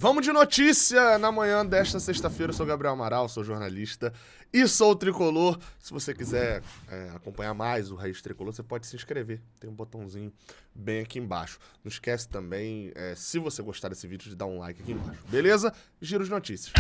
Vamos de notícia na manhã desta sexta-feira. Eu sou Gabriel Amaral, sou jornalista e sou tricolor. Se você quiser acompanhar mais o Raiz Tricolor, você pode se inscrever. Tem um botãozinho bem aqui embaixo. Não esquece também, se você gostar desse vídeo, de dar um like aqui embaixo. Beleza? Giro de notícias.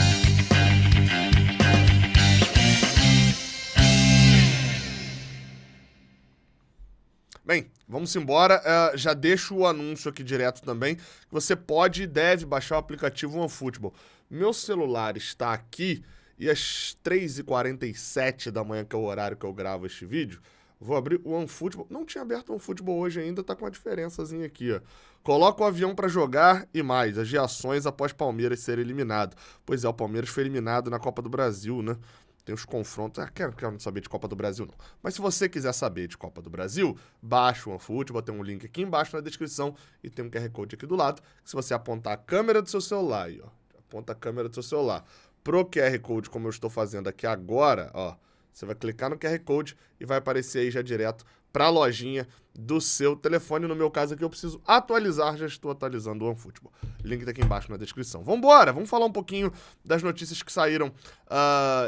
Bem, vamos embora. Já deixo o anúncio aqui direto também. Você pode e deve baixar o aplicativo OneFootball. Meu celular está aqui e às 3h47 da manhã, que é o horário que eu gravo este vídeo, vou abrir o OneFootball. Não tinha aberto o OneFootball hoje ainda, tá com uma diferençazinha aqui, ó. Coloca o avião para jogar e mais, as reações após Palmeiras ser eliminado. Pois é, o Palmeiras foi eliminado na Copa do Brasil, né? Tem os confrontos. Quero saber de Copa do Brasil, não. Mas se você quiser saber de Copa do Brasil, baixa o OneFootball, tem um link aqui embaixo na descrição e tem um QR Code aqui do lado. Se você apontar a câmera do seu celular aí, ó, aponta a câmera do seu celular pro QR Code, como eu estou fazendo aqui agora, ó, você vai clicar no QR Code e vai aparecer aí já direto para a lojinha do seu telefone. No meu caso aqui eu preciso atualizar, já estou atualizando o OneFootball. Link tá aqui embaixo na descrição. Vambora, vamos falar um pouquinho das notícias que saíram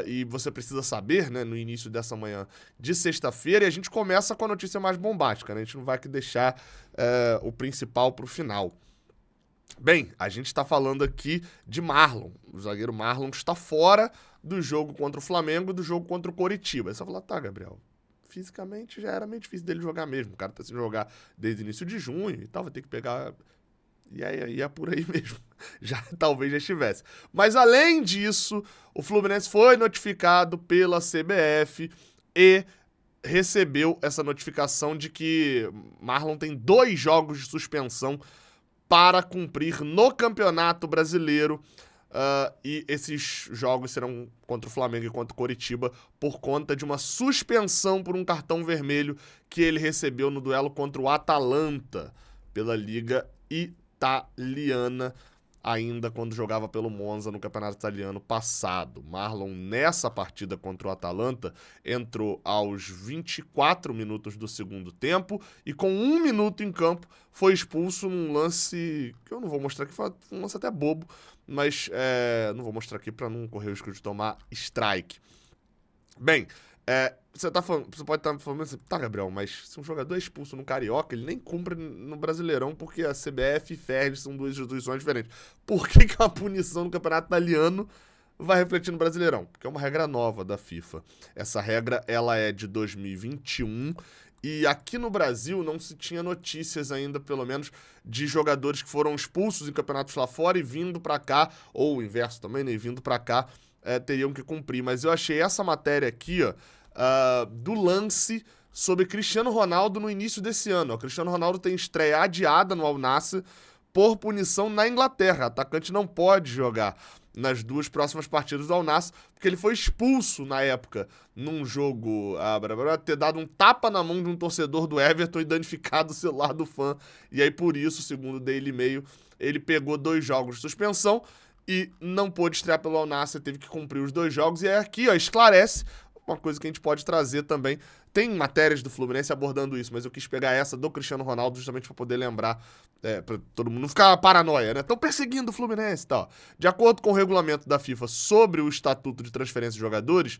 e você precisa saber, né, no início dessa manhã de sexta-feira. E a gente começa com a notícia mais bombástica, né? A gente não vai aqui deixar o principal pro final. Bem, a gente está falando aqui de Marlon. O zagueiro Marlon está fora do jogo contra o Flamengo e do jogo contra o Coritiba. Aí você vai falar, tá, Gabriel, fisicamente já era meio difícil dele jogar mesmo. O cara tá sem jogar desde o início de junho e tal, vai ter que pegar... E aí é por aí mesmo. Talvez já estivesse. Mas além disso, o Fluminense foi notificado pela CBF e recebeu essa notificação de que Marlon tem 2 jogos de suspensão para cumprir no Campeonato Brasileiro. E esses jogos serão contra o Flamengo e contra o Coritiba por conta de uma suspensão por um cartão vermelho que ele recebeu no duelo contra o Atalanta pela Liga Italiana, ainda quando jogava pelo Monza no Campeonato Italiano passado. Marlon, nessa partida contra o Atalanta, entrou aos 24 minutos do segundo tempo e com 1 minuto em campo foi expulso num lance que eu não vou mostrar aqui, foi um lance até bobo, mas não vou mostrar aqui para não correr o risco de tomar strike. Bem, você pode estar falando assim, tá, Gabriel, mas se um jogador é expulso no Carioca, ele nem cumpre no Brasileirão, porque a CBF e FERJ são 2 instituições diferentes. Por que a punição no Campeonato Italiano vai refletir no Brasileirão? Porque é uma regra nova da FIFA. Essa regra, ela é de 2021 e aqui no Brasil não se tinha notícias ainda, pelo menos, de jogadores que foram expulsos em campeonatos lá fora e vindo pra cá, ou o inverso também, né, e vindo pra cá, teriam que cumprir. Mas eu achei essa matéria aqui, ó, do lance sobre Cristiano Ronaldo no início desse ano. O Cristiano Ronaldo tem estreia adiada no Al Nassr por punição na Inglaterra. O atacante não pode jogar nas 2 próximas partidas do Al Nassr, porque ele foi expulso na época num jogo, ter dado um tapa na mão de um torcedor do Everton e danificado o celular do fã. E aí por isso, segundo o Daily Mail, ele pegou 2 jogos de suspensão e não pôde estrear pelo Al Nassr, teve que cumprir os 2 jogos. E aí aqui, ó, esclarece uma coisa que a gente pode trazer também. Tem matérias do Fluminense abordando isso, mas eu quis pegar essa do Cristiano Ronaldo justamente para poder lembrar, para todo mundo não ficar paranoia, né? Estão perseguindo o Fluminense e tal. De acordo com o regulamento da FIFA sobre o Estatuto de Transferência de Jogadores,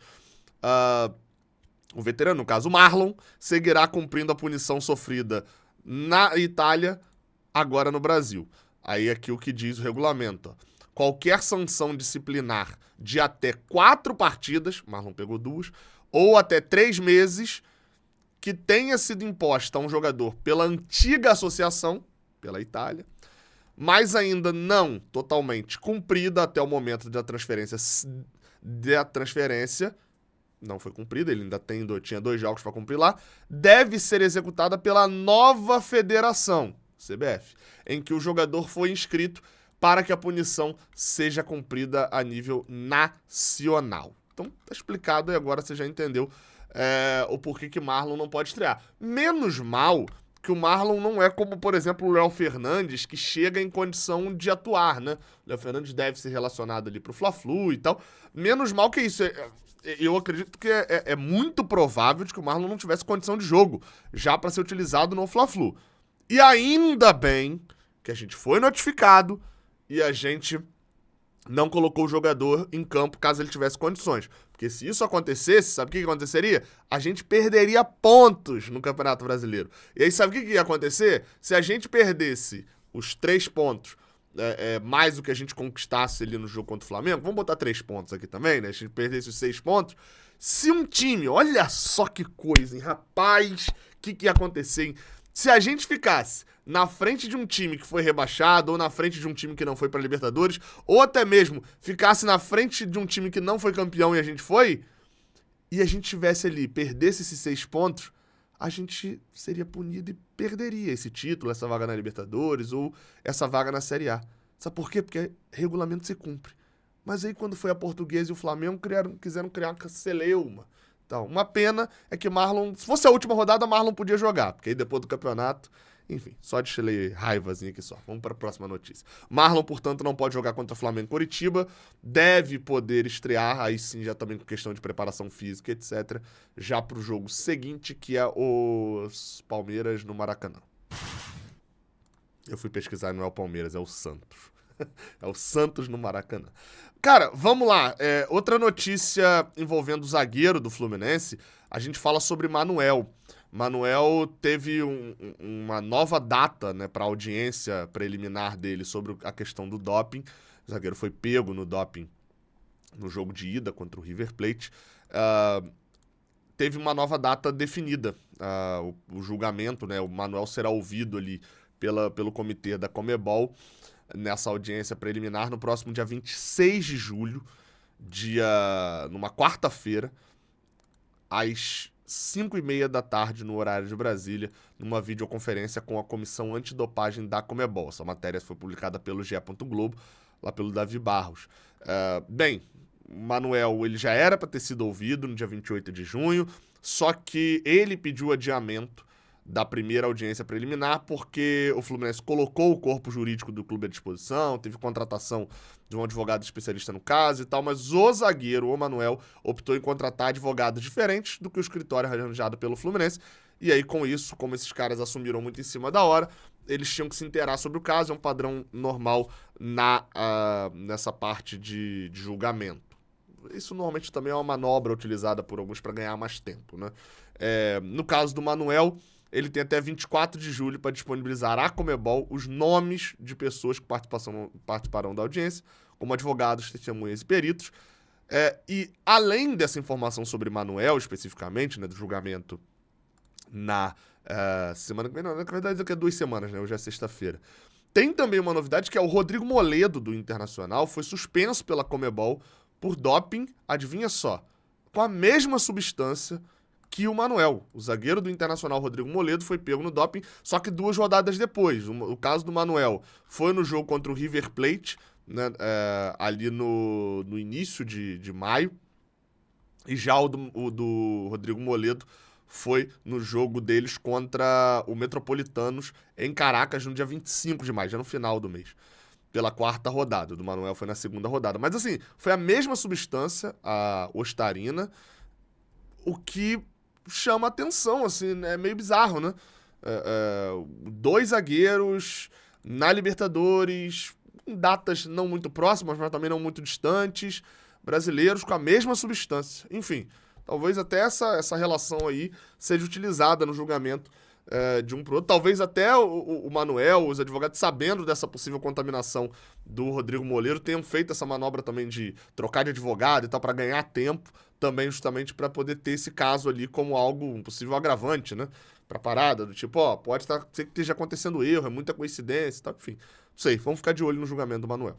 o veterano, no caso o Marlon, seguirá cumprindo a punição sofrida na Itália, agora no Brasil. Aí aqui o que diz o regulamento, ó. Qualquer sanção disciplinar de até 4 partidas, Marlon pegou 2, ou até 3 meses, que tenha sido imposta a um jogador pela antiga associação, pela Itália, mas ainda não totalmente cumprida até o momento da transferência, não foi cumprida, ele ainda tinha 2 jogos para cumprir lá, deve ser executada pela nova federação, CBF, em que o jogador foi inscrito, para que a punição seja cumprida a nível nacional. Então, tá explicado e agora você já entendeu o porquê que Marlon não pode estrear. Menos mal que o Marlon não é como, por exemplo, o Léo Fernandes, que chega em condição de atuar, né? O Léo Fernandes deve ser relacionado ali pro Fla-Flu e tal. Menos mal que isso. Eu acredito que é muito provável de que o Marlon não tivesse condição de jogo, já para ser utilizado no Fla-Flu. E ainda bem que a gente foi notificado e a gente não colocou o jogador em campo caso ele tivesse condições. Porque se isso acontecesse, sabe o que aconteceria? A gente perderia pontos no Campeonato Brasileiro. E aí sabe o que ia acontecer? Se a gente perdesse os 3 pontos, mais do que a gente conquistasse ali no jogo contra o Flamengo, vamos botar 3 pontos aqui também, né? A gente perdesse os 6 pontos. Se um time, olha só que coisa, hein? Rapaz, o que ia acontecer, hein? Se a gente ficasse na frente de um time que foi rebaixado, ou na frente de um time que não foi pra Libertadores, ou até mesmo ficasse na frente de um time que não foi campeão e a gente foi, e a gente tivesse ali, perdesse esses 6 pontos, a gente seria punido e perderia esse título, essa vaga na Libertadores, ou essa vaga na Série A. Sabe por quê? Porque regulamento se cumpre. Mas aí quando foi a Portuguesa e o Flamengo, quiseram criar uma celeuma. Então, uma pena é que Marlon, se fosse a última rodada, Marlon podia jogar, porque aí depois do campeonato, enfim, só destilei raivazinha aqui só. Vamos para a próxima notícia. Marlon, portanto, não pode jogar contra o Flamengo e Coritiba, deve poder estrear, aí sim já também com questão de preparação física, etc., já para o jogo seguinte, que é os Palmeiras no Maracanã. Eu fui pesquisar, não é o Palmeiras, é o Santos. É o Santos no Maracanã. Cara, vamos lá. Outra notícia envolvendo o zagueiro do Fluminense, a gente fala sobre Manuel. Manuel teve uma nova data, né, para audiência preliminar dele sobre a questão do doping. O zagueiro foi pego no doping no jogo de ida contra o River Plate. Teve uma nova data definida. O julgamento, né, o Manuel será ouvido ali pelo comitê da Conmebol nessa audiência preliminar no próximo dia 26 de julho, numa quarta-feira, às 5h30 da tarde, no horário de Brasília, numa videoconferência com a Comissão Antidopagem da Conmebol. Essa matéria foi publicada pelo GE. Globo, lá pelo Davi Barros. Bem, o Manuel ele já era para ter sido ouvido no dia 28 de junho, só que ele pediu adiamento da primeira audiência preliminar, porque o Fluminense colocou o corpo jurídico do clube à disposição, teve contratação de um advogado especialista no caso e tal, mas o zagueiro, o Manuel, optou em contratar advogados diferentes do que o escritório arranjado pelo Fluminense, e aí com isso, como esses caras assumiram muito em cima da hora, eles tinham que se inteirar sobre o caso, é um padrão normal nessa parte de julgamento. Isso normalmente também é uma manobra utilizada por alguns para ganhar mais tempo, né? No caso do Manuel, ele tem até 24 de julho para disponibilizar à Conmebol os nomes de pessoas que participarão da audiência, como advogados, testemunhas e peritos. E além dessa informação sobre Manuel, especificamente, né, do julgamento na semana que vem, não, na verdade daqui a 2 semanas, né, hoje é sexta-feira, tem também uma novidade que é o Rodrigo Moledo, do Internacional, foi suspenso pela Conmebol por doping, adivinha só, com a mesma substância que o Manuel. O zagueiro do Internacional, Rodrigo Moledo, foi pego no doping, só que 2 rodadas depois. O caso do Manuel foi no jogo contra o River Plate, né, ali no início de maio, e já o do Rodrigo Moledo foi no jogo deles contra o Metropolitanos em Caracas no dia 25 de maio, já no final do mês, pela 4ª rodada. O do Manuel foi na 2ª rodada. Mas assim, foi a mesma substância, a ostarina, o que chama atenção, assim, é meio bizarro, né? 2 zagueiros na Libertadores, em datas não muito próximas, mas também não muito distantes, brasileiros com a mesma substância. Enfim, talvez até essa relação aí seja utilizada no julgamento de um pro outro. Talvez até o Manuel, os advogados, sabendo dessa possível contaminação do Rodrigo Moledo, tenham feito essa manobra também de trocar de advogado e tal, para ganhar tempo, também justamente para poder ter esse caso ali como algo, um possível agravante, né? Pra parada, do tipo, pode ser que esteja acontecendo erro, é muita coincidência e tal, enfim. Não sei, vamos ficar de olho no julgamento do Manuel.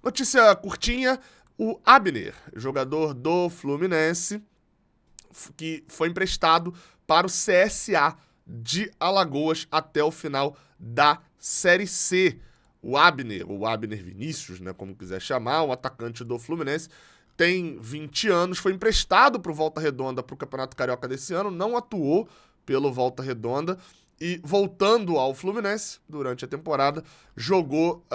Notícia curtinha, o Abner, jogador do Fluminense, que foi emprestado para o CSA de Alagoas até o final da Série C. O Abner Vinícius, né, como quiser chamar, o atacante do Fluminense, tem 20 anos, foi emprestado para o Volta Redonda para o Campeonato Carioca desse ano, não atuou pelo Volta Redonda e, voltando ao Fluminense durante a temporada, jogou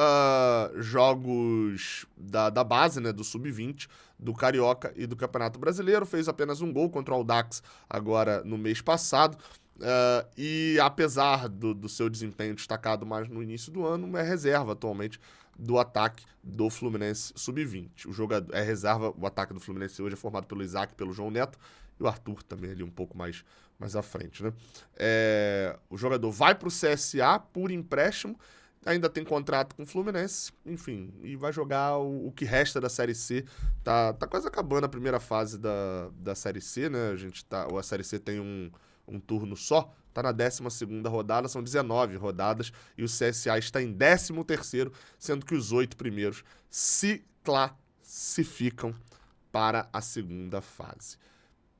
jogos da base, né, do Sub-20, do Carioca e do Campeonato Brasileiro, fez apenas um gol contra o Audax agora no mês passado. E apesar do seu desempenho destacado mais no início do ano, é reserva atualmente do ataque do Fluminense Sub-20. O jogador é reserva, o ataque do Fluminense hoje é formado pelo Isaac, pelo João Neto e o Arthur também ali um pouco mais à frente, né? O jogador vai para o CSA por empréstimo, ainda tem contrato com o Fluminense, enfim, e vai jogar o que resta da Série C. Tá quase acabando a primeira fase da Série C, né? A Série C tem um turno só, tá na 12ª rodada, são 19 rodadas, e o CSA está em 13º, sendo que os 8 primeiros se classificam para a segunda fase.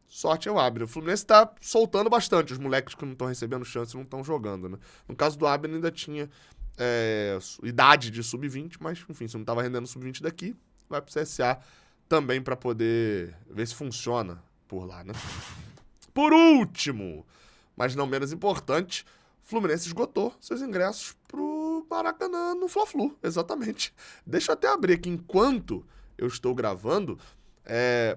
Sorte é o Abner. O Fluminense está soltando bastante. Os moleques que não estão recebendo chance não estão jogando, né? No caso do Abner ainda tinha idade de sub-20, mas enfim, se não estava rendendo sub-20 daqui, vai pro CSA também para poder ver se funciona por lá, né? Por último, mas não menos importante, o Fluminense esgotou seus ingressos pro Maracanã no Fla-Flu, exatamente. Deixa eu até abrir aqui enquanto eu estou gravando,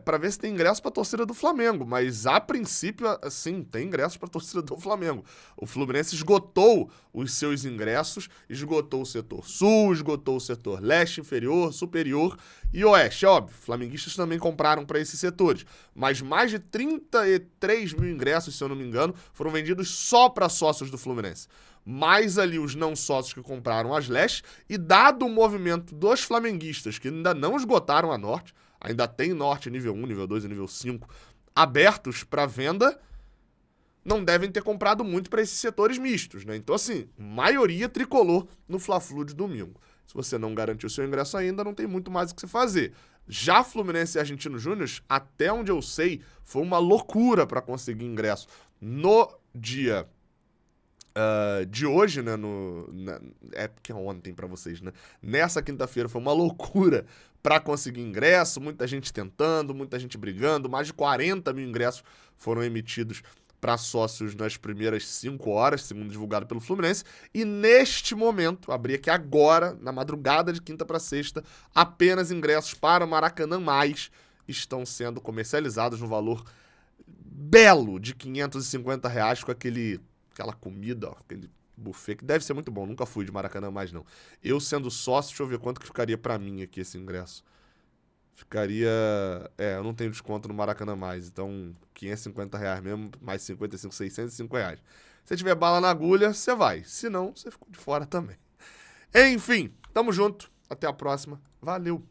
para ver se tem ingresso para a torcida do Flamengo, mas a princípio, sim, tem ingressos para a torcida do Flamengo. O Fluminense esgotou os seus ingressos, esgotou o setor sul, esgotou o setor leste, inferior, superior e oeste. Óbvio, flamenguistas também compraram para esses setores, mas mais de 33 mil ingressos, se eu não me engano, foram vendidos só para sócios do Fluminense. Mais ali os não sócios que compraram as leste, e dado o movimento dos flamenguistas que ainda não esgotaram a norte, ainda tem norte nível 1, nível 2 e nível 5 abertos para venda, não devem ter comprado muito para esses setores mistos, né? Então, assim, maioria tricolor no Fla-Flu de domingo. Se você não garantiu seu ingresso ainda, não tem muito mais o que se fazer. Já Fluminense e Argentino Júnior, até onde eu sei, foi uma loucura para conseguir ingresso. No dia de hoje, né? É porque é ontem pra vocês, né? Nessa quinta-feira foi uma loucura pra conseguir ingresso, muita gente tentando, muita gente brigando, mais de 40 mil ingressos foram emitidos para sócios nas primeiras 5 horas, segundo divulgado pelo Fluminense, e neste momento, abri aqui agora, na madrugada de quinta para sexta, apenas ingressos para o Maracanã Mais estão sendo comercializados no valor belo de R$ 550 com aquela comida, ó, aquele buffet, que deve ser muito bom. Nunca fui de Maracanã mais, não. Eu sendo sócio, deixa eu ver quanto que ficaria pra mim aqui esse ingresso. Ficaria... eu não tenho desconto no Maracanã mais, então R$ 550 mesmo, mais 55, R$ 605. Se tiver bala na agulha, você vai. Se não, você ficou de fora também. Enfim, tamo junto. Até a próxima. Valeu!